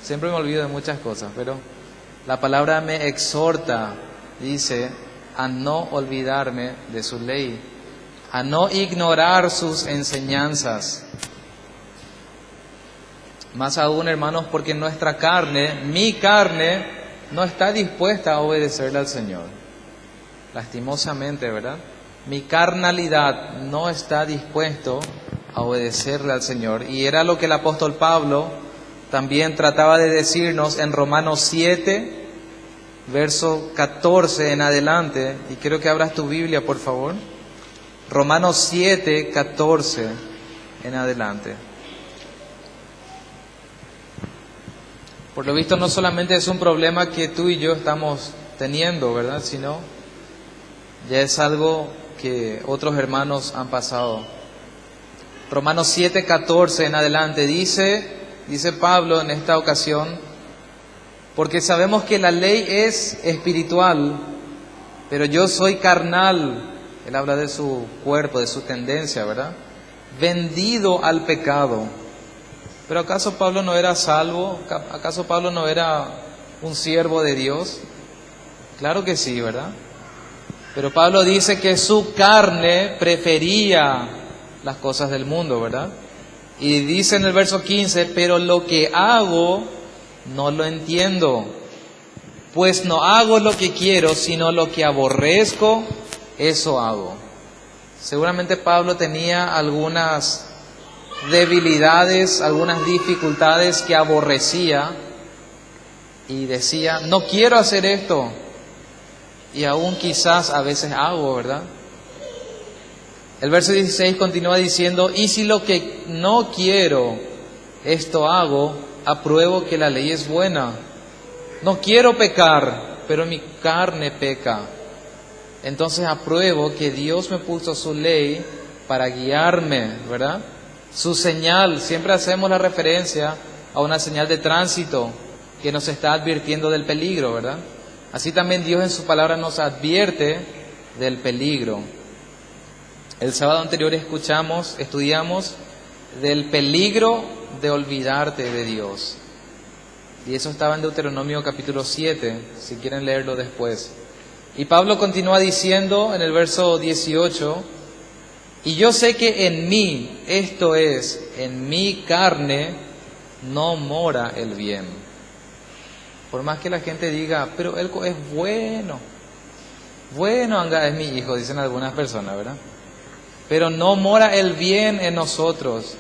Siempre me olvido de muchas cosas, pero la palabra me exhorta, dice, a no olvidarme de su ley, a no ignorar sus enseñanzas. Más aún, hermanos, porque nuestra carne, mi carne, no está dispuesta a obedecerle al Señor. Lastimosamente, ¿verdad? Mi carnalidad no está dispuesto a obedecerle al Señor. Y era lo que el apóstol Pablo también trataba de decirnos en Romanos 7, verso 14 en adelante. Y quiero que abras tu Biblia, por favor. Romanos 7, 14 en adelante. Por lo visto, no solamente es un problema que tú y yo estamos teniendo, ¿verdad? Sino ya es algo que otros hermanos han pasado. Romanos 7, 14 en adelante dice Pablo en esta ocasión, porque sabemos que la ley es espiritual, pero yo soy carnal. Él habla de su cuerpo, de su tendencia, ¿verdad? Vendido al pecado. Pero ¿acaso Pablo no era salvo? ¿Acaso Pablo no era un siervo de Dios? Claro que sí, ¿verdad? Pero Pablo dice que su carne prefería las cosas del mundo, ¿verdad? Y dice en el verso 15, pero lo que hago no lo entiendo, pues no hago lo que quiero, sino lo que aborrezco, eso hago. Seguramente Pablo tenía algunas debilidades, algunas dificultades que aborrecía y decía, no quiero hacer esto, y aún quizás a veces hago, ¿verdad? El verso 16 continúa diciendo, y si lo que no quiero, esto hago, apruebo que la ley es buena. No quiero pecar, pero mi carne peca. Entonces apruebo que Dios me puso su ley para guiarme, ¿verdad? Su señal, siempre hacemos la referencia a una señal de tránsito que nos está advirtiendo del peligro, ¿verdad? Así también Dios en su palabra nos advierte del peligro. El sábado anterior estudiamos del peligro de olvidarte de Dios. Y eso estaba en Deuteronomio capítulo 7, si quieren leerlo después. Y Pablo continúa diciendo en el verso 18, y yo sé que en mí, esto es, en mi carne, no mora el bien. Por más que la gente diga, pero él es bueno. Bueno, Anga es mi hijo, dicen algunas personas, ¿verdad? Pero no mora el bien en nosotros,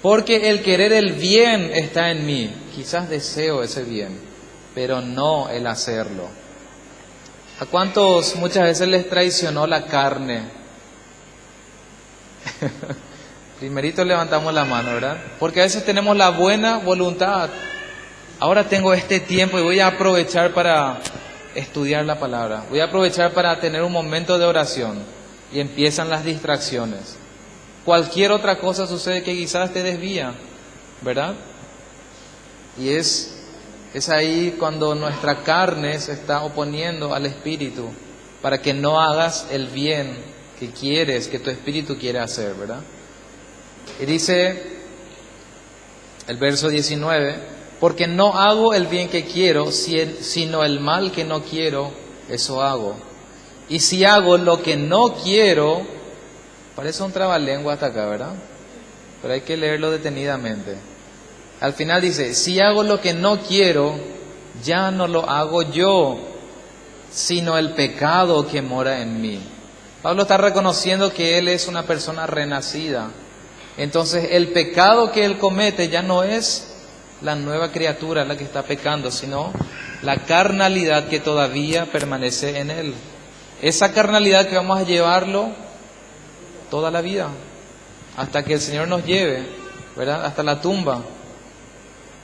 porque el querer el bien está en mí. Quizás deseo ese bien, pero no el hacerlo. ¿A cuántos muchas veces les traicionó la carne? Primerito levantamos la mano, ¿verdad? Porque a veces tenemos la buena voluntad. Ahora tengo este tiempo y voy a aprovechar para estudiar la palabra. Voy a aprovechar para tener un momento de oración. Y empiezan las distracciones. Cualquier otra cosa sucede que quizás te desvía, ¿verdad? Y es ahí cuando nuestra carne se está oponiendo al espíritu para que no hagas el bien que quieres, que tu espíritu quiere hacer, ¿verdad? Y dice el verso 19, porque no hago el bien que quiero, sino el mal que no quiero, eso hago. Y si hago lo que no quiero, parece un trabalengua hasta acá, ¿verdad? Pero hay que leerlo detenidamente. Al final dice, si hago lo que no quiero, ya no lo hago yo, sino el pecado que mora en mí. Pablo está reconociendo que él es una persona renacida. Entonces el pecado que él comete ya no es la nueva criatura la que está pecando, sino la carnalidad que todavía permanece en él. Esa carnalidad que vamos a llevarlo toda la vida, hasta que el Señor nos lleve, ¿verdad? Hasta la tumba.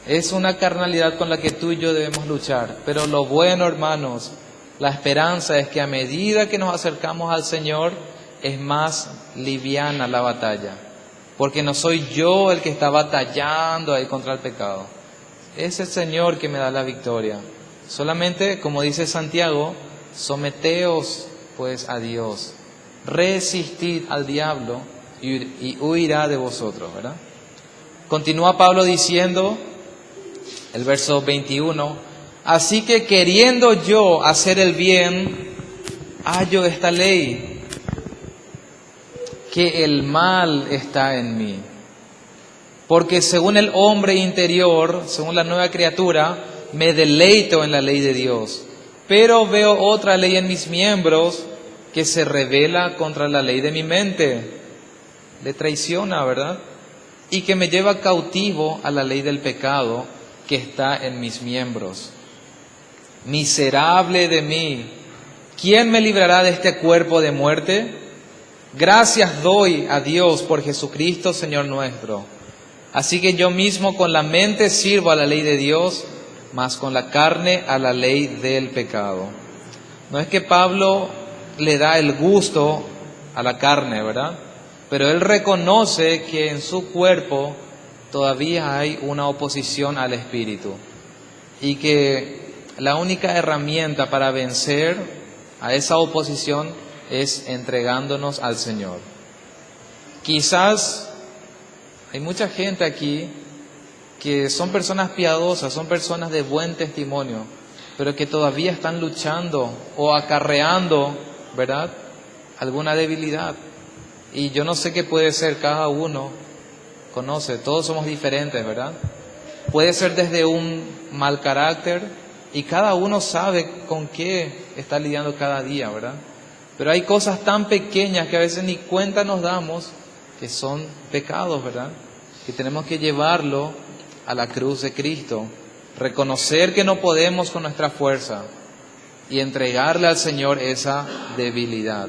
Es una carnalidad con la que tú y yo debemos luchar. Pero lo bueno, hermanos, la esperanza es que a medida que nos acercamos al Señor, es más liviana la batalla. Porque no soy yo el que está batallando ahí contra el pecado. Es el Señor que me da la victoria. Solamente, como dice Santiago, someteos pues a Dios. Resistid al diablo y huirá de vosotros, ¿verdad? Continúa Pablo diciendo, el verso 21. Así que queriendo yo hacer el bien, hallo esta ley, que el mal está en mí. Porque según el hombre interior, según la nueva criatura, me deleito en la ley de Dios. Pero veo otra ley en mis miembros que se rebela contra la ley de mi mente. Le traiciona, ¿verdad? Y que me lleva cautivo a la ley del pecado que está en mis miembros. Miserable de mí, ¿quién me librará de este cuerpo de muerte? Gracias doy a Dios por Jesucristo, Señor nuestro. Así que yo mismo con la mente sirvo a la ley de Dios, mas con la carne a la ley del pecado. No es que Pablo le da el gusto a la carne, ¿verdad? Pero él reconoce que en su cuerpo todavía hay una oposición al Espíritu. Y que la única herramienta para vencer a esa oposición es entregándonos al Señor. Quizás hay mucha gente aquí que son personas piadosas, son personas de buen testimonio, pero que todavía están luchando o acarreando, ¿verdad?, alguna debilidad. Y yo no sé qué puede ser, cada uno conoce, todos somos diferentes, ¿verdad? Puede ser desde un mal carácter y cada uno sabe con qué está lidiando cada día, ¿verdad? Pero hay cosas tan pequeñas que a veces ni cuenta nos damos que son pecados, ¿verdad? Que tenemos que llevarlo a la cruz de Cristo, reconocer que no podemos con nuestra fuerza y entregarle al Señor esa debilidad.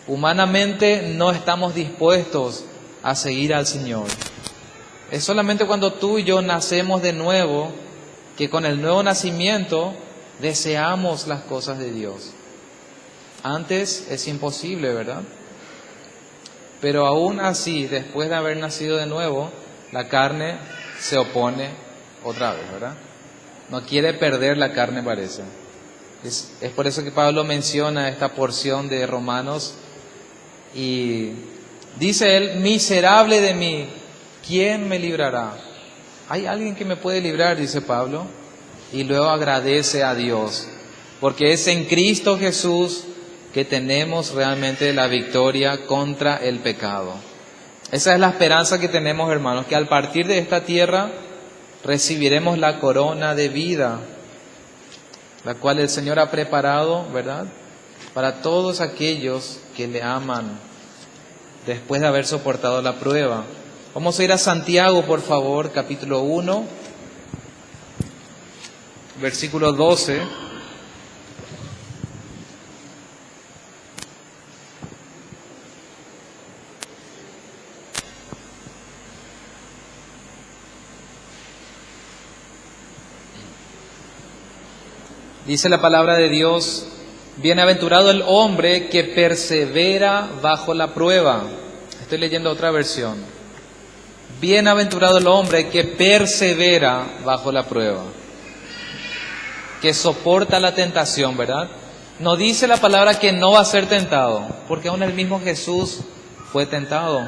Humanamente no estamos dispuestos a seguir al Señor. Es solamente cuando tú y yo nacemos de nuevo que con el nuevo nacimiento deseamos las cosas de Dios. Antes es imposible, ¿verdad? Pero aún así, después de haber nacido de nuevo, la carne se opone otra vez, ¿verdad? No quiere perder la carne, parece. Es por eso que Pablo menciona esta porción de Romanos y dice él, miserable de mí, ¿quién me librará? ¿Hay alguien que me puede librar?, dice Pablo, y luego agradece a Dios, porque es en Cristo Jesús que tenemos realmente la victoria contra el pecado. Esa es la esperanza que tenemos, hermanos, que al partir de esta tierra recibiremos la corona de vida, la cual el Señor ha preparado, ¿verdad?, para todos aquellos que le aman después de haber soportado la prueba. Vamos a ir a Santiago, por favor, capítulo 1, versículo 12. Dice la palabra de Dios, bienaventurado el hombre que persevera bajo la prueba. Estoy leyendo otra versión. Bienaventurado el hombre que persevera bajo la prueba, que soporta la tentación, ¿verdad? No dice la palabra que no va a ser tentado, porque aún el mismo Jesús fue tentado.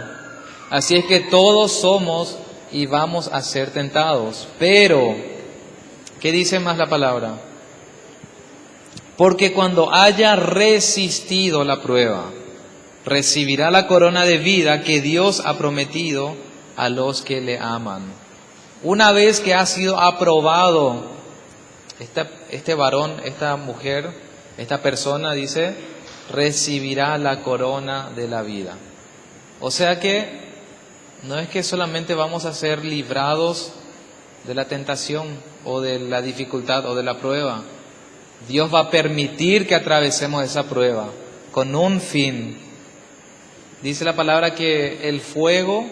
Así es que todos somos y vamos a ser tentados. Pero, ¿qué dice más la palabra? Porque cuando haya resistido la prueba, recibirá la corona de vida que Dios ha prometido a los que le aman. Una vez que ha sido aprobado, este varón, esta mujer, esta persona, dice, recibirá la corona de la vida. O sea que no es que solamente vamos a ser librados de la tentación o de la dificultad o de la prueba. Dios va a permitir que atravesemos esa prueba con un fin. Dice la palabra que el fuego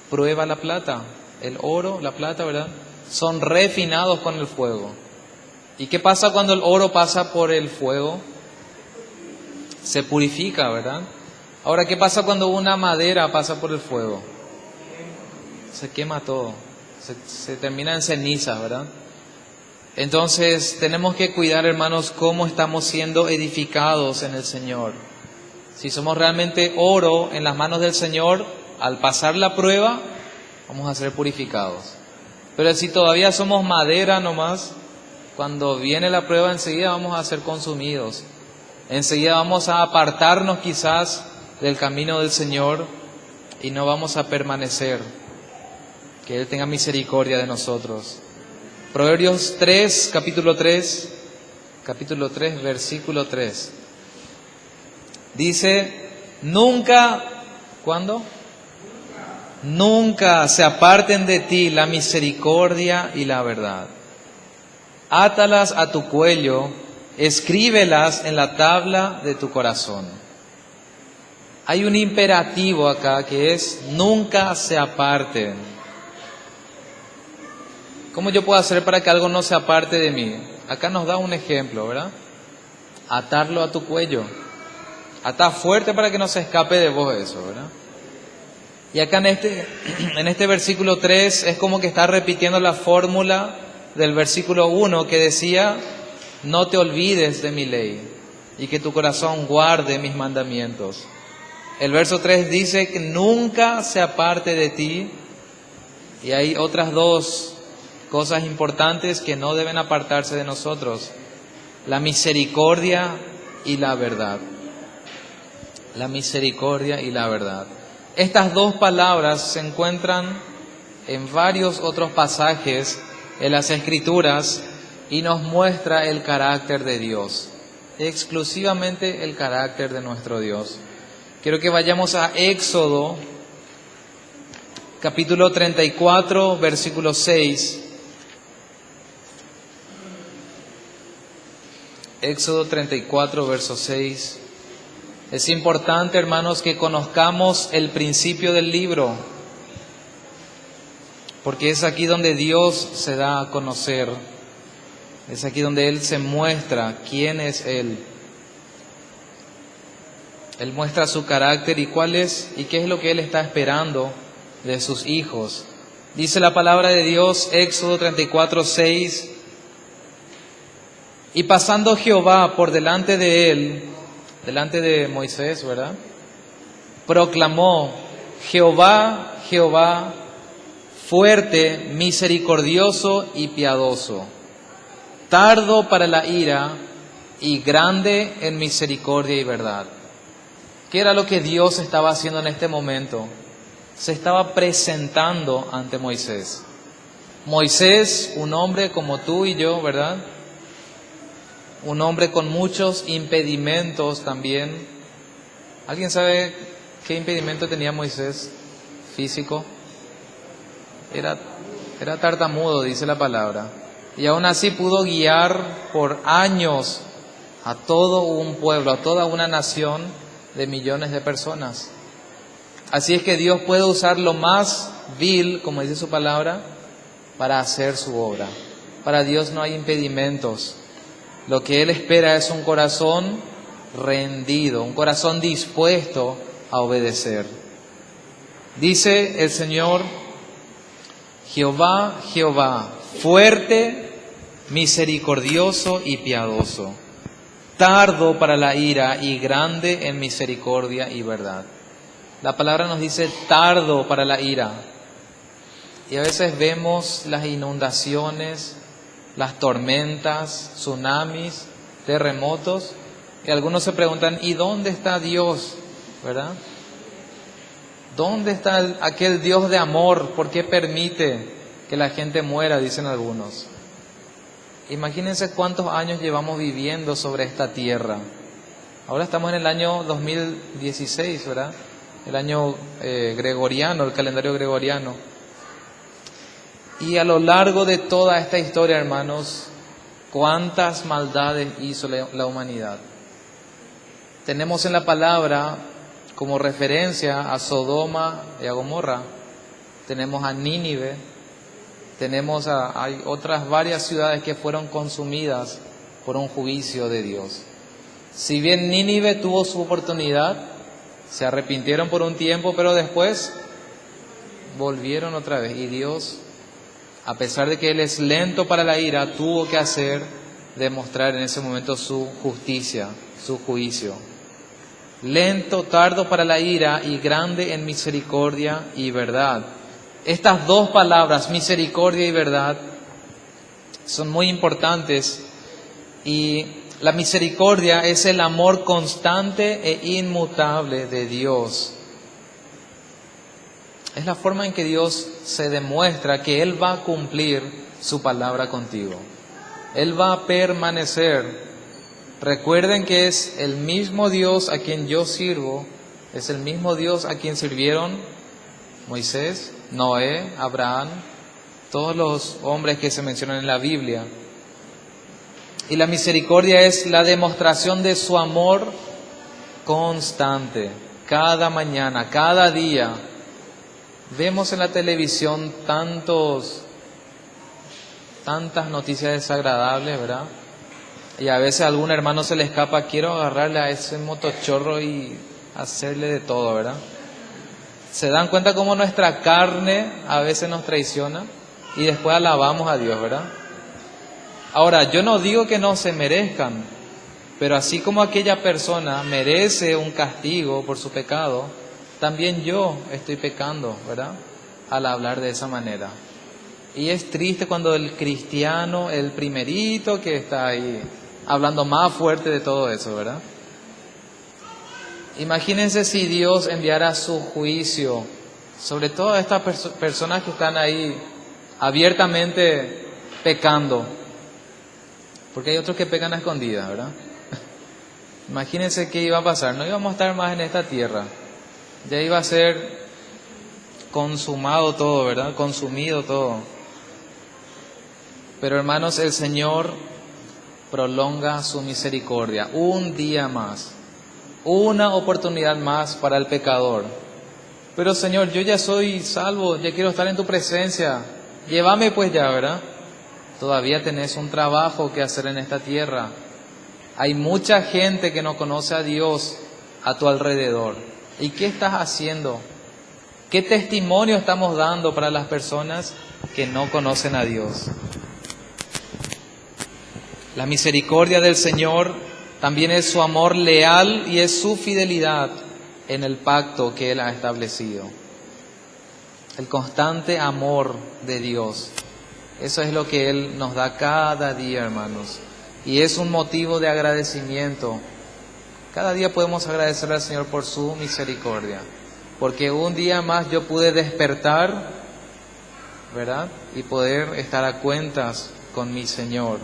prueba la plata, el oro, la plata, ¿verdad? Son refinados con el fuego. ¿Y qué pasa cuando el oro pasa por el fuego? Se purifica, ¿verdad? Ahora, ¿qué pasa cuando una madera pasa por el fuego? Se quema todo, se termina en cenizas, ¿verdad? Entonces tenemos que cuidar, hermanos, cómo estamos siendo edificados en el Señor. Si somos realmente oro en las manos del Señor, al pasar la prueba, vamos a ser purificados. Pero si todavía somos madera nomás, cuando viene la prueba enseguida vamos a ser consumidos. Enseguida vamos a apartarnos quizás del camino del Señor y no vamos a permanecer. Que Él tenga misericordia de nosotros. Proverbios 3, capítulo 3, versículo 3. Dice, nunca, ¿cuándo? Nunca se aparten de ti la misericordia y la verdad. Átalas a tu cuello, escríbelas en la tabla de tu corazón. Hay un imperativo acá que es, nunca se aparten. ¿Cómo yo puedo hacer para que algo no se aparte de mí? Acá nos da un ejemplo, ¿verdad? Atarlo a tu cuello. Ata fuerte para que no se escape de vos eso, ¿verdad? Y acá en este versículo 3 es como que está repitiendo la fórmula del versículo 1 que decía, no te olvides de mi ley y que tu corazón guarde mis mandamientos. El verso 3 dice que nunca se aparte de ti, y hay otras dos cosas importantes que no deben apartarse de nosotros: la misericordia y la verdad. La misericordia y la verdad. Estas dos palabras se encuentran en varios otros pasajes en las Escrituras y nos muestra el carácter de Dios, exclusivamente el carácter de nuestro Dios. Quiero que vayamos a Éxodo, capítulo 34, versículo 6. Éxodo 34, verso 6. Es importante, hermanos, que conozcamos el principio del libro, porque es aquí donde Dios se da a conocer, es aquí donde Él se muestra quién es Él. Él muestra su carácter y qué es lo que Él está esperando de sus hijos. Dice la palabra de Dios, Éxodo 34, 6, y pasando Jehová por delante de él, delante de Moisés, ¿verdad? Proclamó, Jehová, Jehová, fuerte, misericordioso y piadoso, tardo para la ira y grande en misericordia y verdad. ¿Qué era lo que Dios estaba haciendo en este momento? Se estaba presentando ante Moisés. Moisés, un hombre como tú y yo, ¿verdad? Un hombre con muchos impedimentos también. ¿Alguien sabe qué impedimento tenía Moisés físico? Era tartamudo, dice la palabra. Y aún así pudo guiar por años a todo un pueblo, a toda una nación de millones de personas. Así es que Dios puede usar lo más vil, como dice su palabra, para hacer su obra. Para Dios no hay impedimentos. Lo que Él espera es un corazón rendido, un corazón dispuesto a obedecer. Dice el Señor, Jehová, Jehová, fuerte, misericordioso y piadoso, tardo para la ira y grande en misericordia y verdad. La palabra nos dice tardo para la ira. Y a veces vemos las inundaciones, las tormentas, tsunamis, terremotos, y algunos se preguntan, ¿y dónde está Dios? ¿Verdad? ¿Dónde está aquel Dios de amor? ¿Por qué permite que la gente muera? Dicen algunos. Imagínense cuántos años llevamos viviendo sobre esta tierra. Ahora estamos en el año 2016, ¿verdad? El año gregoriano, el calendario gregoriano. Y a lo largo de toda esta historia, hermanos, cuántas maldades hizo la humanidad. Tenemos en la palabra como referencia a Sodoma y a Gomorra, tenemos a Nínive, hay otras varias ciudades que fueron consumidas por un juicio de Dios. Si bien Nínive tuvo su oportunidad, se arrepintieron por un tiempo, pero después volvieron otra vez. Y Dios, a pesar de que Él es lento para la ira, tuvo que demostrar en ese momento su justicia, su juicio. Lento, tardo para la ira y grande en misericordia y verdad. Estas dos palabras, misericordia y verdad, son muy importantes, y la misericordia es el amor constante e inmutable de Dios. Es la forma en que Dios se demuestra que Él va a cumplir su palabra contigo. Él va a permanecer. Recuerden que es el mismo Dios a quien yo sirvo, es el mismo Dios a quien sirvieron Moisés, Noé, Abraham, todos los hombres que se mencionan en la Biblia. Y la misericordia es la demostración de su amor constante, cada mañana, cada día. Vemos en la televisión tantas noticias desagradables, ¿verdad? Y a veces a algún hermano se le escapa, quiero agarrarle a ese motochorro y hacerle de todo, ¿verdad? Se dan cuenta cómo nuestra carne a veces nos traiciona y después alabamos a Dios, ¿verdad? Ahora, yo no digo que no se merezcan, pero así como aquella persona merece un castigo por su pecado, también yo estoy pecando, ¿verdad? Al hablar de esa manera. Y es triste cuando el cristiano, el primerito que está ahí, hablando más fuerte de todo eso, ¿verdad? Imagínense si Dios enviara su juicio sobre todas estas personas que están ahí abiertamente pecando. Porque hay otros que pecan a escondidas, ¿verdad? Imagínense qué iba a pasar. No íbamos a estar más en esta tierra. Ya iba a ser consumado todo, ¿verdad? Consumido todo. Pero hermanos, el Señor prolonga su misericordia un día más, una oportunidad más para el pecador. Pero Señor, yo ya soy salvo, ya quiero estar en tu presencia, llévame pues ya, ¿verdad? Todavía tenés un trabajo que hacer en esta tierra. Hay mucha gente que no conoce a Dios a tu alrededor. ¿Y qué estás haciendo? ¿Qué testimonio estamos dando para las personas que no conocen a Dios? La misericordia del Señor también es su amor leal y es su fidelidad en el pacto que Él ha establecido. El constante amor de Dios. Eso es lo que Él nos da cada día, hermanos. Y es un motivo de agradecimiento. Cada día podemos agradecer al Señor por su misericordia. Porque un día más yo pude despertar, ¿verdad? Y poder estar a cuentas con mi Señor.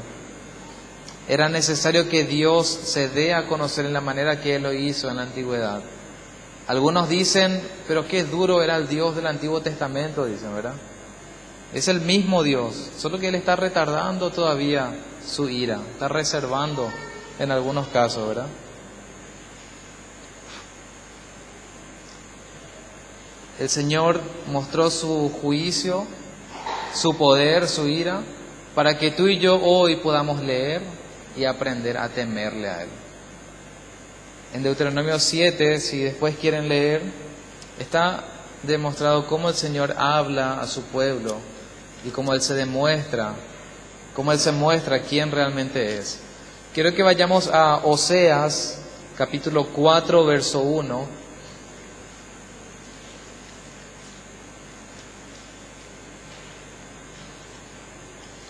Era necesario que Dios se dé a conocer en la manera que Él lo hizo en la antigüedad. Algunos dicen, pero qué duro era el Dios del Antiguo Testamento, dicen, ¿verdad? Es el mismo Dios, solo que Él está retardando todavía su ira, está reservando en algunos casos, ¿verdad? El Señor mostró su juicio, su poder, su ira, para que tú y yo hoy podamos leer y aprender a temerle a Él. En Deuteronomio 7, si después quieren leer, está demostrado cómo el Señor habla a su pueblo y cómo Él se demuestra, cómo Él se muestra quién realmente es. Quiero que vayamos a Oseas, capítulo 4, verso 1.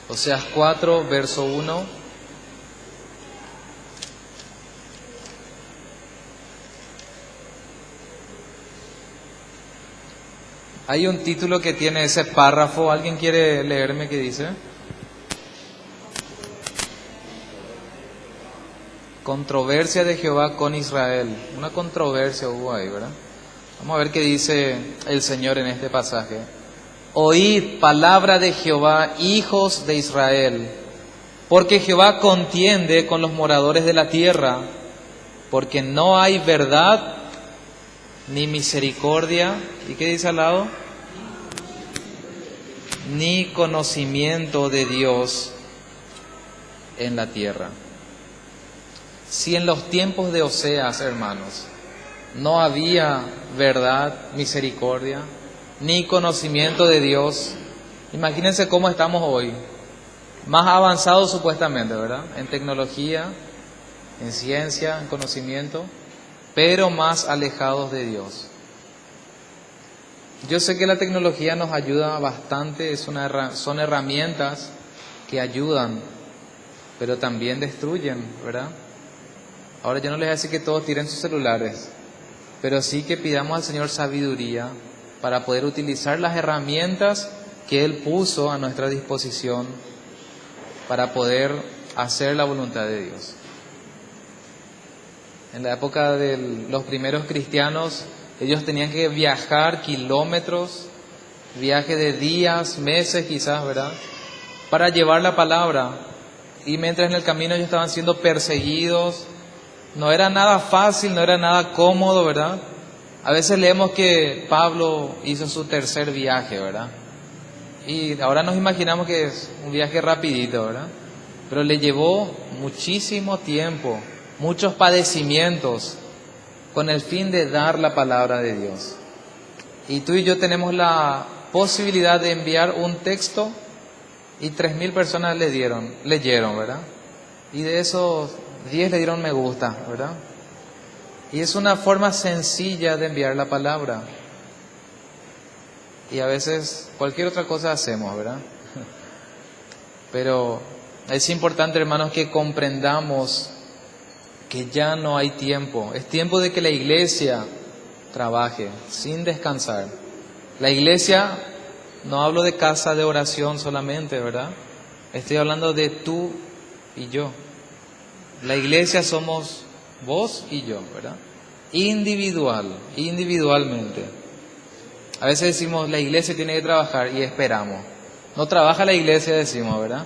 Oseas 4, verso 1. Hay un título que tiene ese párrafo. ¿Alguien quiere leerme qué dice? Controversia de Jehová con Israel. Una controversia hubo ahí, ¿verdad? Vamos a ver qué dice el Señor en este pasaje. Oíd palabra de Jehová, hijos de Israel, porque Jehová contiende con los moradores de la tierra, porque no hay verdad ni misericordia. ¿Y qué dice al lado? Ni conocimiento de Dios en la tierra. Si en los tiempos de Oseas, hermanos, no había verdad, misericordia, ni conocimiento de Dios, imagínense cómo estamos hoy. Más avanzados supuestamente, ¿verdad? En tecnología, en ciencia, en conocimiento, pero más alejados de Dios. Yo sé que la tecnología nos ayuda bastante, son herramientas que ayudan, pero también destruyen, ¿verdad? Ahora yo no les voy a decir que todos tiren sus celulares, pero sí que pidamos al Señor sabiduría para poder utilizar las herramientas que Él puso a nuestra disposición para poder hacer la voluntad de Dios. En la época de los primeros cristianos, ellos tenían que viajar kilómetros, viaje de días, meses quizás, ¿verdad?, para llevar la palabra. Y mientras en el camino ellos estaban siendo perseguidos, no era nada fácil, no era nada cómodo, ¿verdad? A veces leemos que Pablo hizo su tercer viaje, ¿verdad? Y ahora nos imaginamos que es un viaje rapidito, ¿verdad? Pero le llevó muchísimo tiempo, muchos padecimientos, con el fin de dar la palabra de Dios. Y tú y yo tenemos la posibilidad de enviar un texto y 3.000 personas leyeron, ¿verdad? Y de esos 10 le dieron me gusta, ¿verdad? Y es una forma sencilla de enviar la palabra. Y a veces cualquier otra cosa hacemos, ¿verdad? Pero es importante, hermanos, que comprendamos que ya no hay tiempo. Es tiempo de que la iglesia trabaje sin descansar. La iglesia, no hablo de casa de oración solamente, ¿verdad? Estoy hablando de tú y yo. La iglesia somos vos y yo, ¿verdad? Individualmente. A veces decimos, la iglesia tiene que trabajar y esperamos. No trabaja la iglesia, decimos, ¿verdad?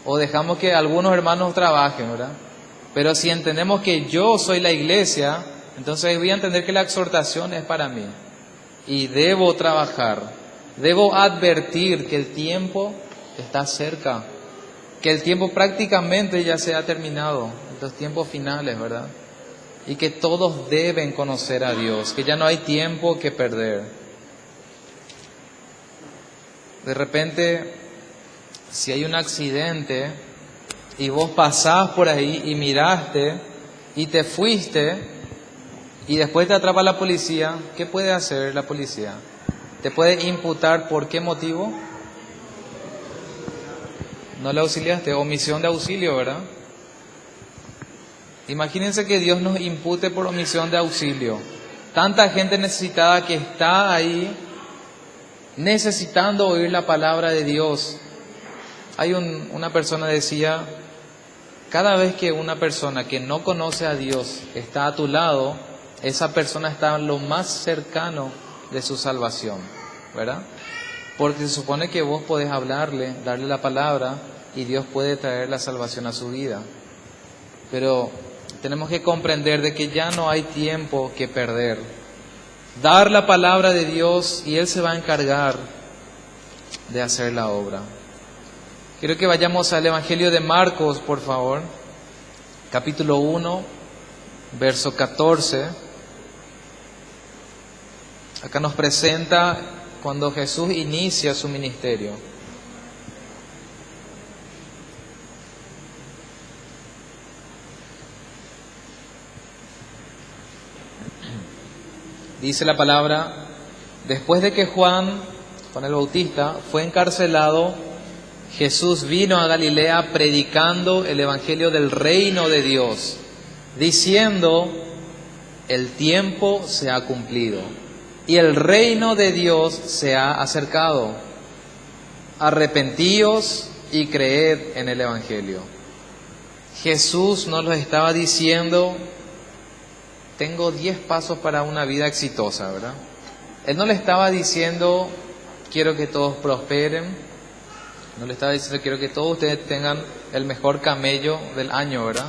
O dejamos que algunos hermanos trabajen, ¿verdad? Pero si entendemos que yo soy la iglesia, entonces voy a entender que la exhortación es para mí. Y debo trabajar, debo advertir que el tiempo está cerca, que el tiempo prácticamente ya se ha terminado, los tiempos finales, ¿verdad? Y que todos deben conocer a Dios, que ya no hay tiempo que perder. De repente, si hay un accidente y vos pasás por ahí y miraste y te fuiste y después te atrapa la policía, ¿qué puede hacer la policía? ¿Te puede imputar por qué motivo? No le auxiliaste, omisión de auxilio, ¿verdad? Imagínense que Dios nos impute por omisión de auxilio. Tanta gente necesitada que está ahí necesitando oír la palabra de Dios. Hay una persona decía, cada vez que una persona que no conoce a Dios está a tu lado, esa persona está lo más cercano de su salvación, ¿verdad? Porque se supone que vos podés hablarle, darle la palabra y Dios puede traer la salvación a su vida. Pero tenemos que comprender de que ya no hay tiempo que perder. Dar la palabra de Dios y Él se va a encargar de hacer la obra. Quiero que vayamos al Evangelio de Marcos, por favor, capítulo 1, verso 14. Acá nos presenta cuando Jesús inicia su ministerio. Dice la palabra, después de que Juan el Bautista, fue encarcelado, Jesús vino a Galilea predicando el Evangelio del reino de Dios, diciendo, el tiempo se ha cumplido y el reino de Dios se ha acercado. Arrepentíos y creed en el Evangelio. Jesús nos lo estaba diciendo, tengo 10 pasos para una vida exitosa, ¿verdad? Él no le estaba diciendo, quiero que todos prosperen. No le estaba diciendo, quiero que todos ustedes tengan el mejor camello del año, ¿verdad?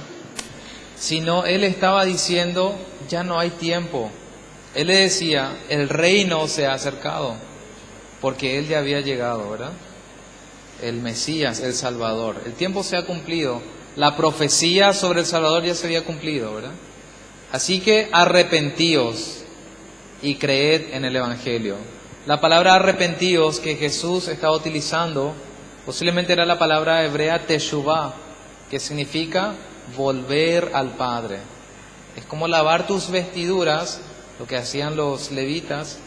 Sino Él estaba diciendo, ya no hay tiempo. Él le decía, el reino se ha acercado, porque Él ya había llegado, ¿verdad? El Mesías, el Salvador. El tiempo se ha cumplido. La profecía sobre el Salvador ya se había cumplido, ¿verdad? Así que arrepentíos y creed en el Evangelio. La palabra arrepentíos que Jesús estaba utilizando posiblemente era la palabra hebrea teshuvah, que significa volver al Padre. Es como lavar tus vestiduras, lo que hacían los levitas,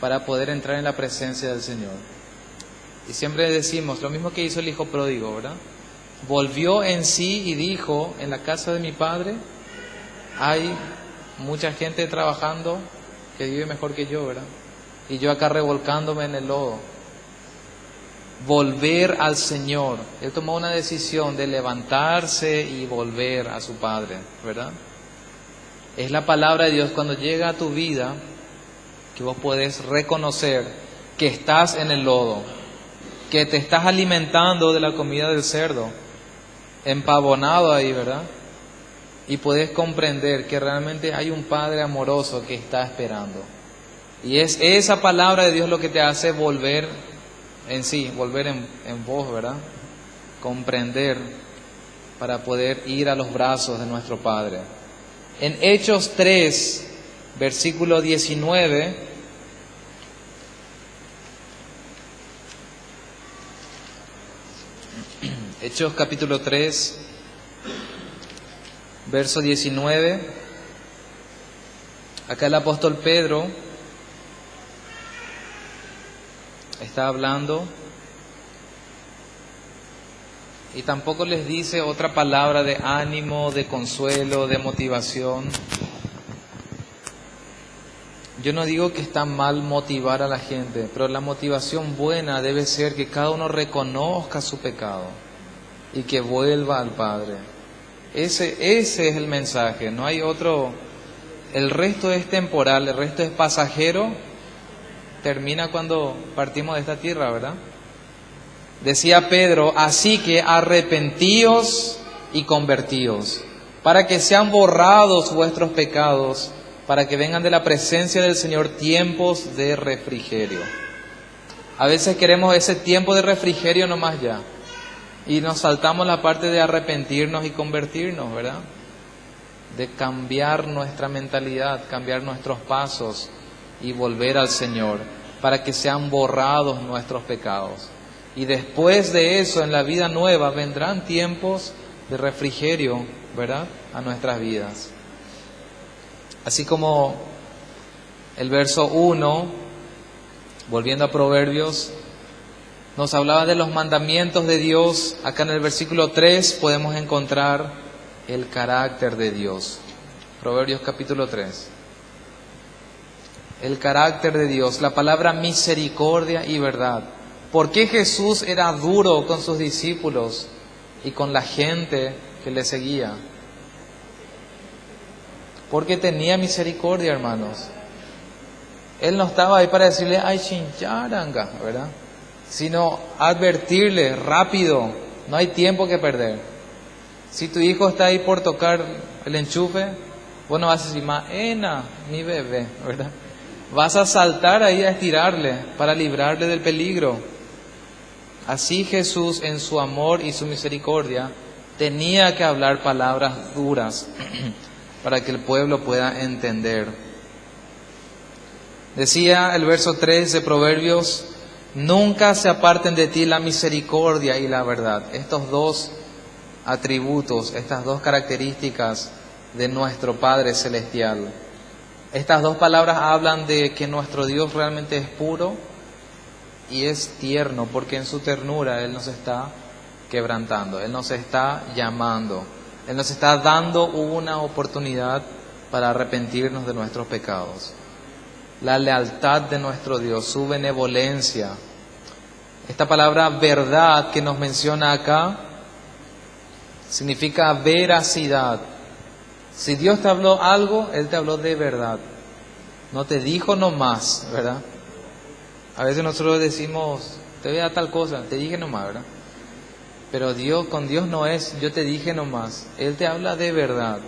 para poder entrar en la presencia del Señor. Y siempre decimos lo mismo que hizo el hijo pródigo, ¿verdad? Volvió en sí y dijo: en la casa de mi padre hay mucha gente trabajando que vive mejor que yo, ¿verdad? Y yo acá revolcándome en el lodo. Volver al Señor. Él tomó una decisión de levantarse y volver a su Padre, ¿verdad? Es la palabra de Dios cuando llega a tu vida que vos podés reconocer que estás en el lodo, que te estás alimentando de la comida del cerdo, empavonado ahí, ¿verdad? Y podés comprender que realmente hay un Padre amoroso que está esperando. Y es esa palabra de Dios lo que te hace volver en sí, volver en vos, ¿verdad? Comprender para poder ir a los brazos de nuestro Padre. En Hechos 3, versículo 19, Hechos capítulo 3, verso 19, acá el apóstol Pedro está hablando y tampoco les dice otra palabra de ánimo, de consuelo, de motivación. Yo no digo que está mal motivar a la gente, pero la motivación buena debe ser que cada uno reconozca su pecado y que vuelva al Padre. Ese es el mensaje, no hay otro. El resto es temporal, el resto es pasajero. Termina cuando partimos de esta tierra, ¿verdad? Decía Pedro: así que arrepentíos y convertíos, para que sean borrados vuestros pecados, para que vengan de la presencia del Señor tiempos de refrigerio. A veces queremos ese tiempo de refrigerio nomás ya, y nos saltamos la parte de arrepentirnos y convertirnos, ¿verdad? De cambiar nuestra mentalidad, cambiar nuestros pasos y volver al Señor, para que sean borrados nuestros pecados. Y después de eso, en la vida nueva, vendrán tiempos de refrigerio, ¿verdad?, a nuestras vidas. Así como el verso 1, volviendo a Proverbios, nos hablaba de los mandamientos de Dios. Acá en el versículo 3 podemos encontrar el carácter de Dios. Proverbios capítulo 3. El carácter de Dios, la palabra misericordia y verdad. ¿Por qué Jesús era duro con sus discípulos y con la gente que le seguía? Porque tenía misericordia, hermanos. Él no estaba ahí para decirle: ay, chincharanga, ¿verdad? Sino advertirle rápido, no hay tiempo que perder. Si tu hijo está ahí por tocar el enchufe, vos no vas a decir: maena, mi bebé, ¿verdad? Vas a saltar ahí a estirarle para librarle del peligro. Así Jesús, en su amor y su misericordia, tenía que hablar palabras duras para que el pueblo pueda entender. Decía el verso 3 de Proverbios: nunca se aparten de ti la misericordia y la verdad. Estos dos atributos, estas dos características de nuestro Padre Celestial. Estas dos palabras hablan de que nuestro Dios realmente es puro y es tierno, porque en su ternura Él nos está quebrantando, Él nos está llamando, Él nos está dando una oportunidad para arrepentirnos de nuestros pecados. La lealtad de nuestro Dios, su benevolencia. Esta palabra verdad que nos menciona acá significa veracidad. Si Dios te habló algo, Él te habló de verdad. No te dijo nomás, ¿verdad? A veces nosotros decimos: te voy a dar tal cosa, te dije nomás, ¿verdad? Pero con Dios no es: yo te dije nomás. Él te habla de verdad.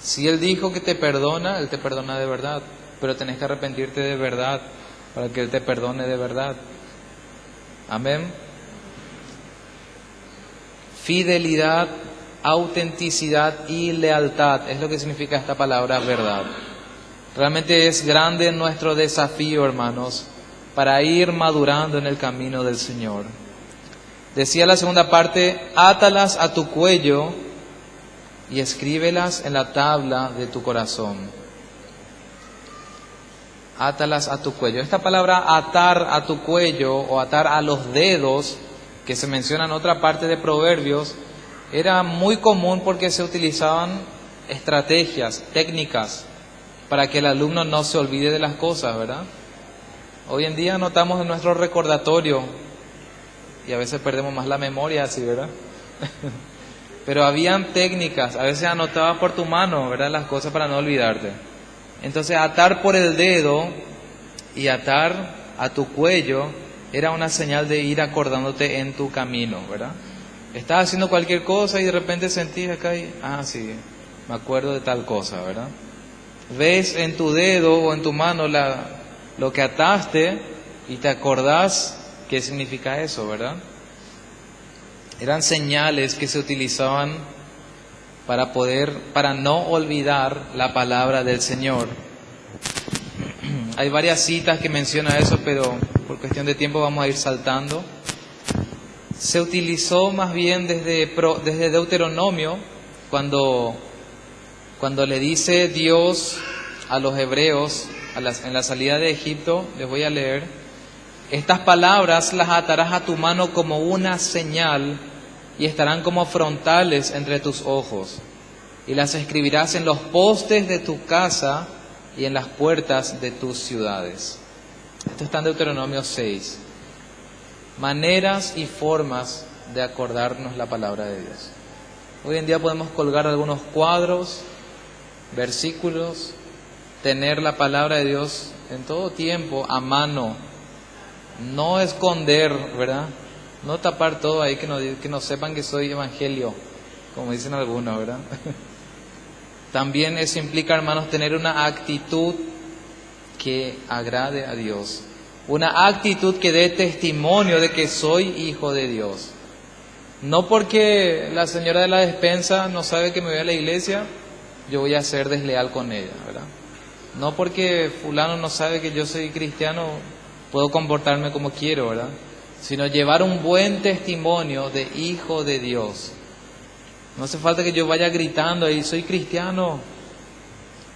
Si Él dijo que te perdona, Él te perdona de verdad. Pero tenés que arrepentirte de verdad para que Él te perdone de verdad. Amén. Fidelidad, autenticidad y lealtad es lo que significa esta palabra verdad. Realmente es grande nuestro desafío, hermanos, para ir madurando en el camino del Señor. Decía la segunda parte: átalas a tu cuello y escríbelas en la tabla de tu corazón. átalas a tu cuello. Esta palabra atar a tu cuello o atar a los dedos, que se menciona en otra parte de Proverbios, era muy común porque se utilizaban estrategias, técnicas, para que el alumno no se olvide de las cosas, ¿verdad? Hoy en día anotamos en nuestro recordatorio y a veces perdemos más la memoria así, ¿verdad? Pero habían técnicas, a veces anotabas por tu mano, ¿verdad? Las cosas para no olvidarte. Entonces atar por el dedo y atar a tu cuello era una señal de ir acordándote en tu camino, ¿verdad? Estás haciendo cualquier cosa y de repente sentís acá y, sí, me acuerdo de tal cosa, ¿verdad? Ves en tu dedo o en tu mano lo que ataste y te acordás qué significa eso, ¿verdad? Eran señales que se utilizaban para no olvidar la palabra del Señor. Hay varias citas que mencionan eso, pero por cuestión de tiempo vamos a ir saltando. Se utilizó más bien desde Deuteronomio, cuando le dice Dios a los hebreos en la salida de Egipto, les voy a leer: estas palabras las atarás a tu mano como una señal y estarán como frontales entre tus ojos, y las escribirás en los postes de tu casa y en las puertas de tus ciudades. Esto está en Deuteronomio 6. Maneras y formas de acordarnos la palabra de Dios. Hoy en día podemos colgar algunos cuadros, versículos, tener la palabra de Dios en todo tiempo a mano, no esconder, ¿verdad? No tapar todo ahí, que no sepan que soy evangelio, como dicen algunos, ¿verdad? También eso implica, hermanos, tener una actitud que agrade a Dios, una actitud que dé testimonio de que soy hijo de Dios. No porque la señora de la despensa no sabe que me voy a la iglesia, yo voy a ser desleal con ella, ¿verdad? No porque fulano no sabe que yo soy cristiano, puedo comportarme como quiero, ¿verdad? Sino llevar un buen testimonio de hijo de Dios. No hace falta que yo vaya gritando ahí, soy cristiano.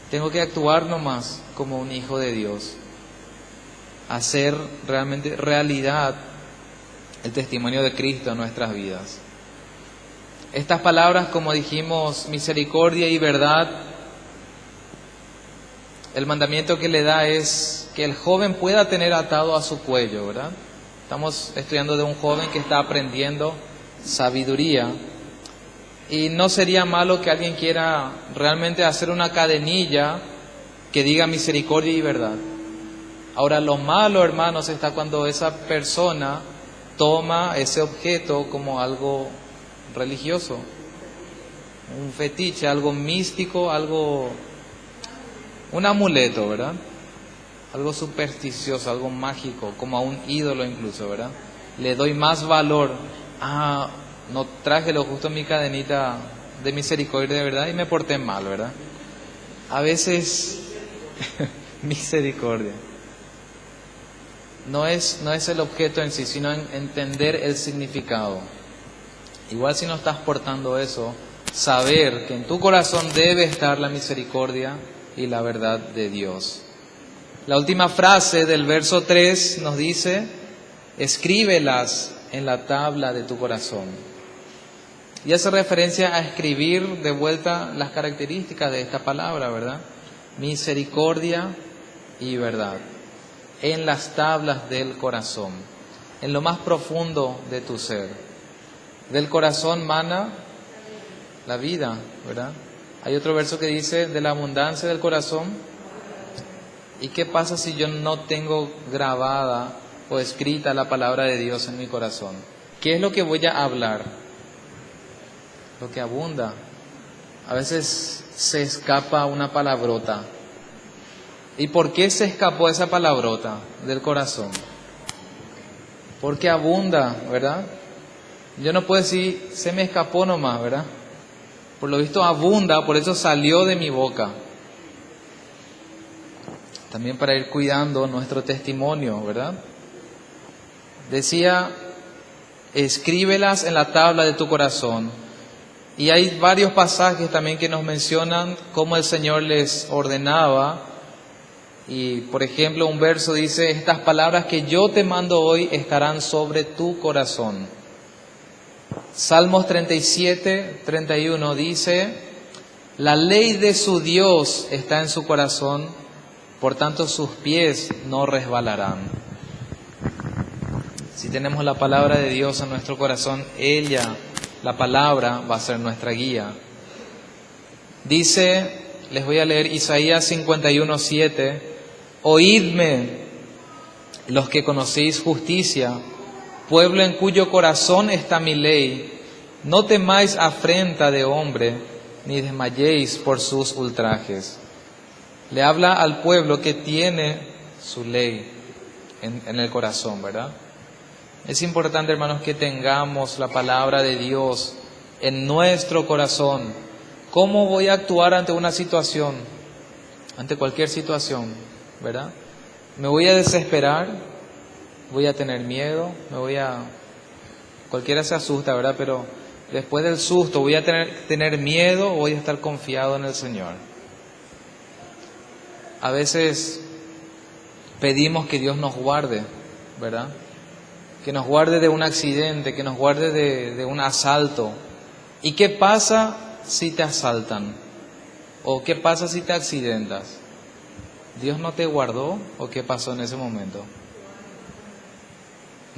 Tengo que actuar nomás como un hijo de Dios. Hacer realmente realidad el testimonio de Cristo en nuestras vidas. Estas palabras, como dijimos, misericordia y verdad, el mandamiento que le da es que el joven pueda tener atado a su cuello, ¿verdad? Estamos estudiando de un joven que está aprendiendo sabiduría. Y no sería malo que alguien quiera realmente hacer una cadenilla que diga misericordia y verdad. Ahora, lo malo, hermanos, está cuando esa persona toma ese objeto como algo religioso, un fetiche, algo místico, un amuleto, ¿verdad? Algo supersticioso, algo mágico, como a un ídolo incluso, ¿verdad? Le doy más valor. No traje lo justo en mi cadenita de misericordia de verdad y me porté mal, ¿verdad? A veces, misericordia. No es el objeto en sí, sino en entender el significado. Igual si no estás portando eso, saber que en tu corazón debe estar la misericordia y la verdad de Dios. La última frase del verso 3 nos dice: escríbelas en la tabla de tu corazón. Y hace referencia a escribir de vuelta las características de esta palabra, ¿verdad? Misericordia y verdad. En las tablas del corazón, en lo más profundo de tu ser. Del corazón mana la vida, ¿verdad? Hay otro verso que dice: de la abundancia del corazón. ¿Y qué pasa si yo no tengo grabada o escrita la palabra de Dios en mi corazón? ¿Qué es lo que voy a hablar? Lo que abunda. A veces se escapa una palabrota. ¿Y por qué se escapó esa palabrota del corazón? Porque abunda, ¿verdad? Yo no puedo decir, se me escapó nomás, ¿verdad? Por lo visto abunda, por eso salió de mi boca. También para ir cuidando nuestro testimonio, ¿verdad? Decía, escríbelas en la tabla de tu corazón. Y hay varios pasajes también que nos mencionan cómo el Señor les ordenaba Y por ejemplo, un verso dice: estas palabras que yo te mando hoy estarán sobre tu corazón. Salmos 37, 31 dice: la ley de su Dios está en su corazón, por tanto sus pies no resbalarán. Si tenemos la palabra de Dios en nuestro corazón, la palabra, va a ser nuestra guía. Dice, les voy a leer Isaías 51, 7: oídme los que conocéis justicia, pueblo en cuyo corazón está mi ley, no temáis afrenta de hombre, ni desmayéis por sus ultrajes. Le habla al pueblo que tiene su ley en el corazón, ¿verdad? Es importante, hermanos, que tengamos la palabra de Dios en nuestro corazón. ¿Cómo voy a actuar ante una situación? Ante cualquier situación, ¿verdad? ¿Me voy a desesperar? ¿Voy a tener miedo? Cualquiera se asusta, ¿verdad? Pero después del susto, ¿voy a tener miedo o voy a estar confiado en el Señor? A veces pedimos que Dios nos guarde, ¿verdad? Que nos guarde de un accidente, que nos guarde de un asalto. ¿Y qué pasa si te asaltan? ¿O qué pasa si te accidentas? ¿Dios no te guardó o qué pasó en ese momento?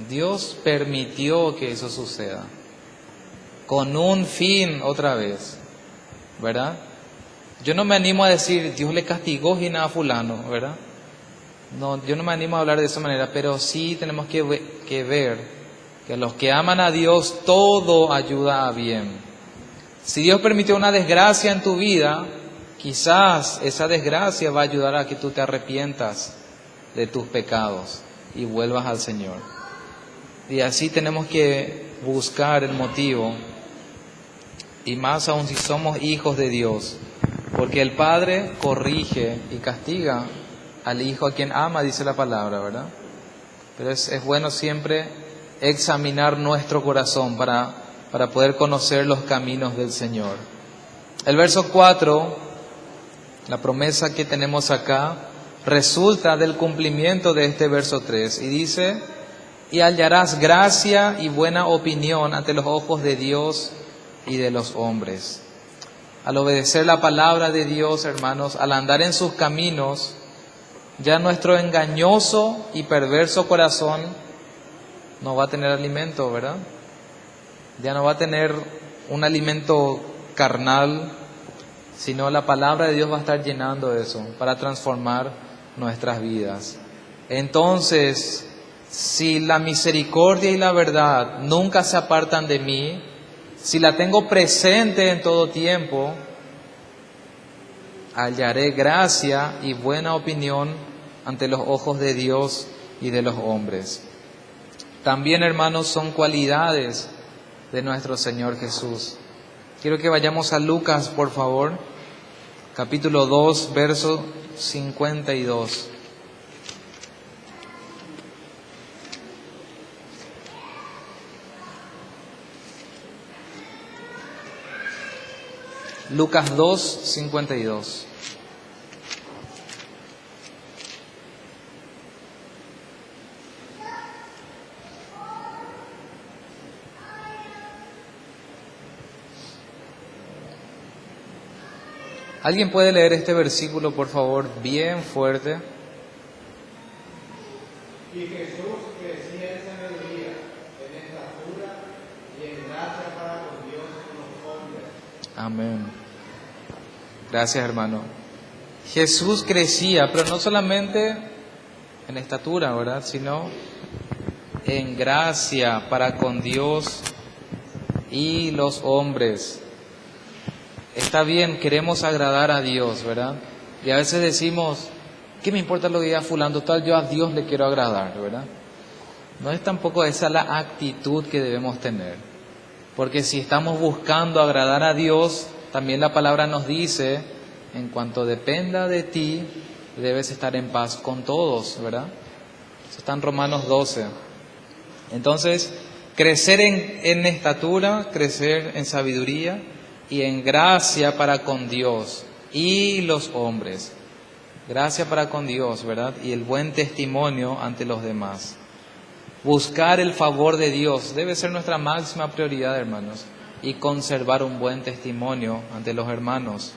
Dios permitió que eso suceda, con un fin otra vez, ¿verdad? Yo no me animo a decir, Dios le castigó a fulano, ¿verdad? No, yo no me animo a hablar de esa manera, pero sí tenemos que ver que a los que aman a Dios todo ayuda a bien. Si Dios permitió una desgracia en tu vida, quizás esa desgracia va a ayudar a que tú te arrepientas de tus pecados y vuelvas al Señor. Y así tenemos que buscar el motivo, y más aún si somos hijos de Dios, porque el Padre corrige y castiga al Hijo a quien ama, dice la palabra, ¿verdad? Pero es bueno siempre examinar nuestro corazón para poder conocer los caminos del Señor. El verso 4, la promesa que tenemos acá, resulta del cumplimiento de este verso 3, y dice: y hallarás gracia y buena opinión ante los ojos de Dios y de los hombres. Al obedecer la palabra de Dios, hermanos, al andar en sus caminos, ya nuestro engañoso y perverso corazón no va a tener alimento, ¿verdad? Ya no va a tener un alimento carnal, sino la palabra de Dios va a estar llenando eso para transformar nuestras vidas. Entonces, si la misericordia y la verdad nunca se apartan de mí, si la tengo presente en todo tiempo, hallaré gracia y buena opinión ante los ojos de Dios y de los hombres. También, hermanos, son cualidades de nuestro Señor Jesús. Quiero que vayamos a Lucas, por favor, capítulo 2, verso 52. Lucas 2, 52. ¿Alguien puede leer este versículo, por favor, bien fuerte? Y Jesús crecía en sabiduría, en estatura y en gracia para con Dios y los hombres. Amén. Gracias, hermano. Jesús crecía, pero no solamente en estatura, ¿verdad? Sino en gracia para con Dios y los hombres. Está bien, queremos agradar a Dios, ¿verdad? Y a veces decimos, ¿qué me importa lo que diga fulano? Tal, yo a Dios le quiero agradar, ¿verdad? No es tampoco esa la actitud que debemos tener. Porque si estamos buscando agradar a Dios, también la palabra nos dice, en cuanto dependa de ti, debes estar en paz con todos, ¿verdad? Eso está en Romanos 12. Entonces, crecer en estatura, crecer en sabiduría y en gracia para con Dios y los hombres. gracia para con Dios, ¿verdad? Y el buen testimonio ante los demás. Buscar el favor de Dios debe ser nuestra máxima prioridad, hermanos, y conservar un buen testimonio ante los hermanos.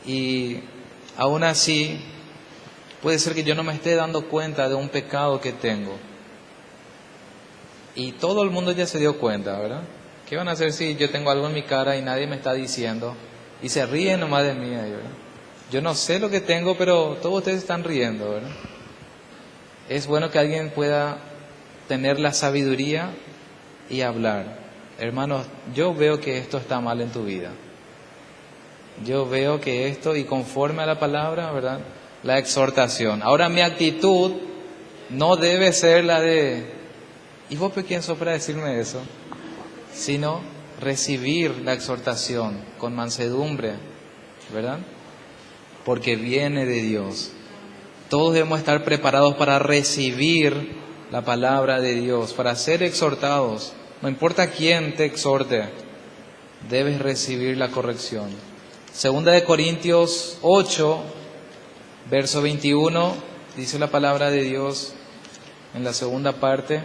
Y aún así, puede ser que yo no me esté dando cuenta de un pecado que tengo. Y todo el mundo ya se dio cuenta, ¿verdad? ¿Qué van a hacer si yo tengo algo en mi cara y nadie me está diciendo? Y se ríen nomás de mí ahí, ¿verdad? Yo no sé lo que tengo, pero todos ustedes están riendo, ¿verdad? Es bueno que alguien pueda tener la sabiduría y hablar. Hermanos, yo veo que esto está mal en tu vida. Yo veo que esto, y conforme a la palabra, ¿verdad? La exhortación. Ahora mi actitud no debe ser la de, ¿y vos quién sos para decirme eso? Sino recibir la exhortación con mansedumbre, ¿verdad? Porque viene de Dios. Todos debemos estar preparados para recibir la palabra de Dios, para ser exhortados. No importa quién te exhorte, debes recibir la corrección. Segunda de Corintios 8, verso 21, dice la palabra de Dios en la segunda parte.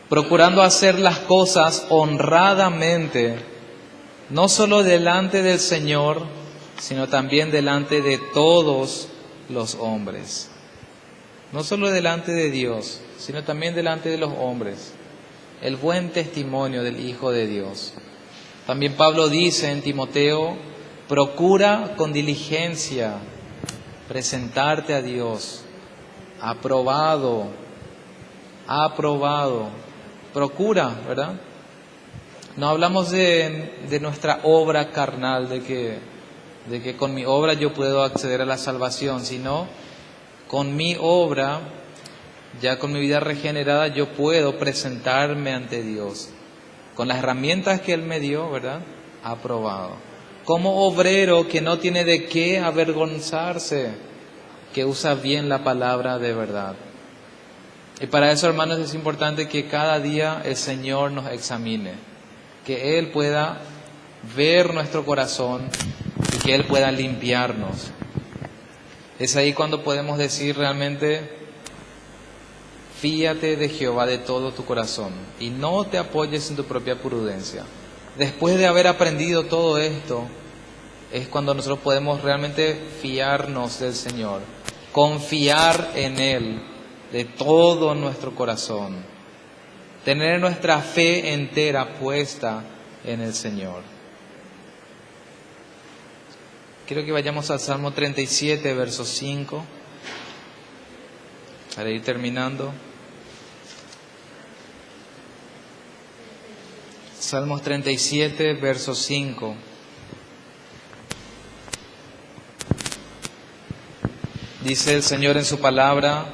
Procurando hacer las cosas honradamente, no solo delante del Señor, sino también delante de todos los hombres. No solo delante de Dios, sino también delante de los hombres. El buen testimonio del Hijo de Dios. También Pablo dice en Timoteo, procura con diligencia presentarte a Dios, aprobado. Procura, ¿verdad? No hablamos de nuestra obra carnal, de que con mi obra yo puedo acceder a la salvación, sino con mi obra, ya con mi vida regenerada, yo puedo presentarme ante Dios con las herramientas que Él me dio, ¿verdad? Aprobado. Como obrero que no tiene de qué avergonzarse, que usa bien la palabra de verdad. Y para eso, hermanos, es importante que cada día el Señor nos examine, que Él pueda ver nuestro corazón y que Él pueda limpiarnos. Es ahí cuando podemos decir realmente, fíate de Jehová de todo tu corazón y no te apoyes en tu propia prudencia. Después de haber aprendido todo esto, es cuando nosotros podemos realmente fiarnos del Señor, confiar en Él de todo nuestro corazón, tener nuestra fe entera puesta en el Señor. Quiero que vayamos al Salmo 37, verso 5, para ir terminando. Salmos 37, verso 5. Dice el Señor en su palabra,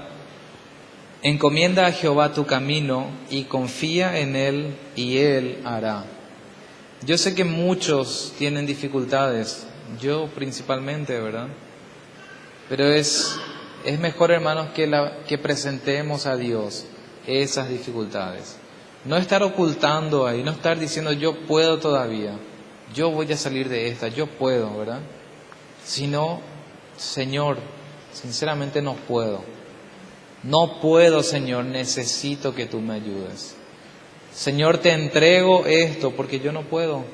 encomienda a Jehová tu camino y confía en Él y Él hará. Yo sé que muchos tienen dificultades, yo principalmente, ¿verdad? Pero es mejor, hermanos, que presentemos a Dios esas dificultades. No estar ocultando ahí, no estar diciendo yo puedo todavía, yo voy a salir de esta, yo puedo, ¿verdad? Sino, Señor, sinceramente no puedo. No puedo, Señor, necesito que tú me ayudes. Señor, te entrego esto porque yo no puedo.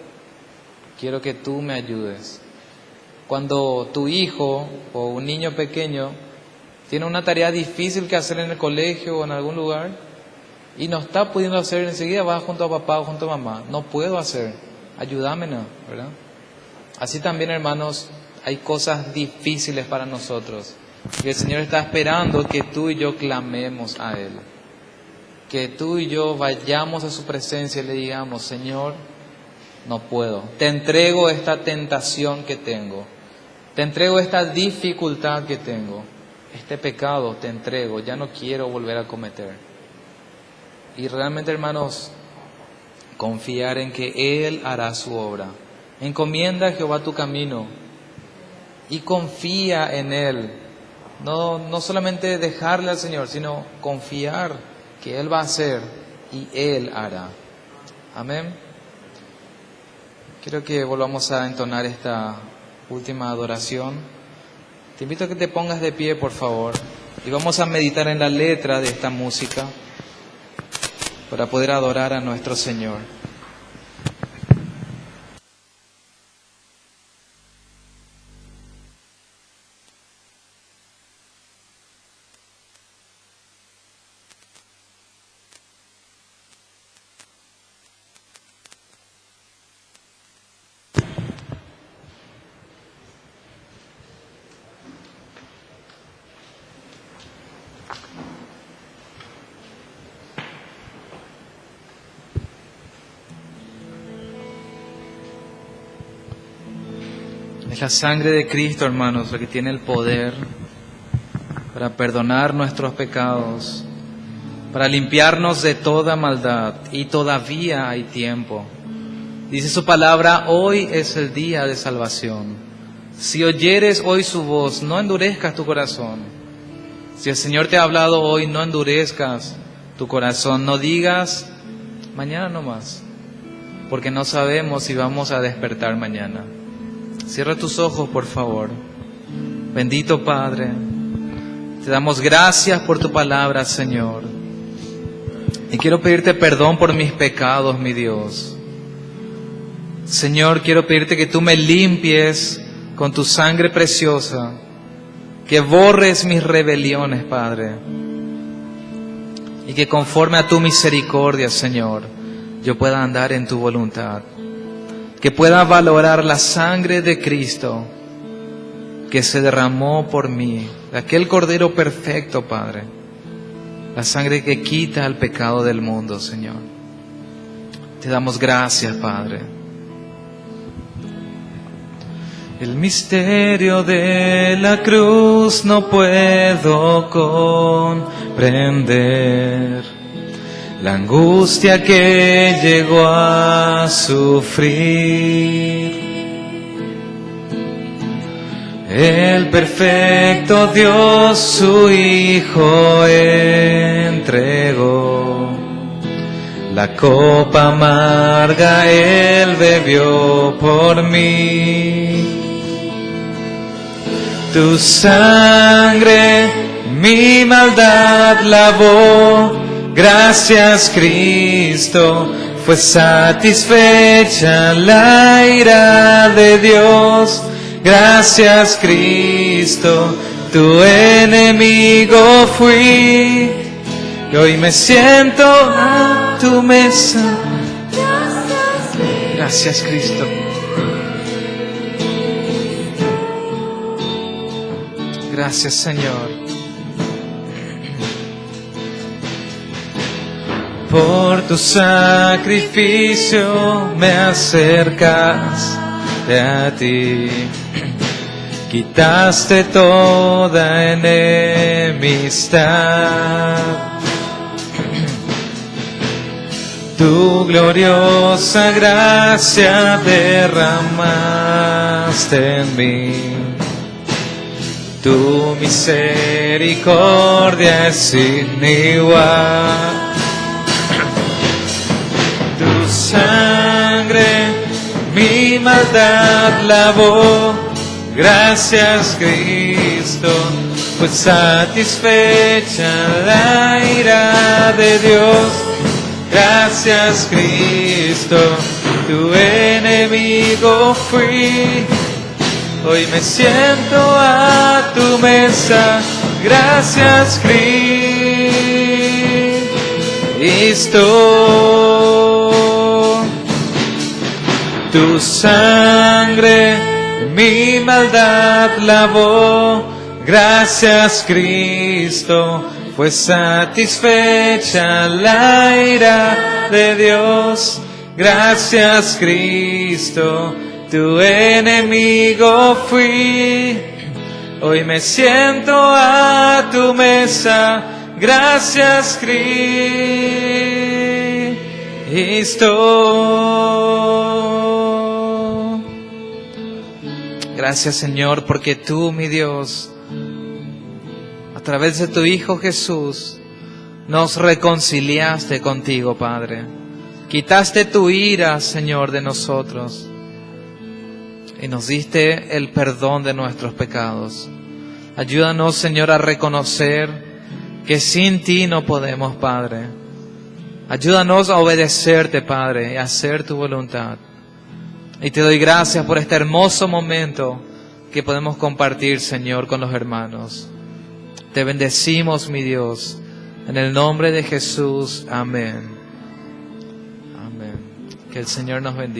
Quiero que tú me ayudes. Cuando tu hijo o un niño pequeño tiene una tarea difícil que hacer en el colegio o en algún lugar y no está pudiendo hacer, enseguida va junto a papá o junto a mamá. No puedo hacer, ayúdame, ¿verdad? Así también, hermanos, hay cosas difíciles para nosotros. Y el Señor está esperando que tú y yo clamemos a Él. Que tú y yo vayamos a su presencia y le digamos, Señor, no puedo. Te entrego esta tentación que tengo. Te entrego esta dificultad que tengo. Este pecado te entrego. Ya no quiero volver a cometer. Y realmente, hermanos, confiar en que Él hará su obra. Encomienda a Jehová tu camino y confía en Él. No solamente dejarle al Señor, sino confiar que Él va a hacer y Él hará. Amén. Quiero que volvamos a entonar esta última adoración. Te invito a que te pongas de pie, por favor, y vamos a meditar en la letra de esta música para poder adorar a nuestro Señor. Es la sangre de Cristo, hermanos, la que tiene el poder para perdonar nuestros pecados, para limpiarnos de toda maldad, y todavía hay tiempo. Dice su palabra, hoy es el día de salvación. Si oyeres hoy su voz, no endurezcas tu corazón. Si el Señor te ha hablado hoy, no endurezcas tu corazón. No digas, mañana no más, porque no sabemos si vamos a despertar mañana. Cierra tus ojos, por favor. Bendito Padre, te damos gracias por tu palabra, Señor. Y quiero pedirte perdón por mis pecados, mi Dios. Señor, quiero pedirte que tú me limpies con tu sangre preciosa, que borres mis rebeliones, Padre, y que conforme a tu misericordia, Señor, yo pueda andar en tu voluntad. Que pueda valorar la sangre de Cristo que se derramó por mí, de aquel Cordero perfecto, Padre, la sangre que quita el pecado del mundo, Señor. Te damos gracias, Padre. El misterio de la cruz no puedo comprender. La angustia que llegó a sufrir, el perfecto Dios su Hijo entregó. La copa amarga Él bebió por mí. Tu sangre mi maldad lavó. Gracias, Cristo, fue satisfecha la ira de Dios. Gracias, Cristo, tu enemigo fui. Y hoy me siento a tu mesa. Gracias, Cristo. Gracias, Señor. Por tu sacrificio me acercas a ti. Quitaste toda enemistad. Tu gloriosa gracia derramaste en mí. Tu misericordia es sin igual. Sangre mi maldad lavó. Gracias, Cristo, pues satisfecha la ira de Dios. Gracias, Cristo, tu enemigo fui. Hoy me siento a tu mesa. Gracias, Cristo. Tu sangre mi maldad lavó. Gracias, Cristo, fue satisfecha la ira de Dios. Gracias, Cristo, tu enemigo fui. Hoy me siento a tu mesa. Gracias, Cristo. Gracias, Señor, porque tú, mi Dios, a través de tu Hijo Jesús, nos reconciliaste contigo, Padre. Quitaste tu ira, Señor, de nosotros. y nos diste el perdón de nuestros pecados. Ayúdanos, Señor, a reconocer que sin ti no podemos, Padre. Ayúdanos a obedecerte, Padre, y a hacer tu voluntad. Y te doy gracias por este hermoso momento que podemos compartir, Señor, con los hermanos. Te bendecimos, mi Dios, en el nombre de Jesús. Amén. Amén. Que el Señor nos bendiga.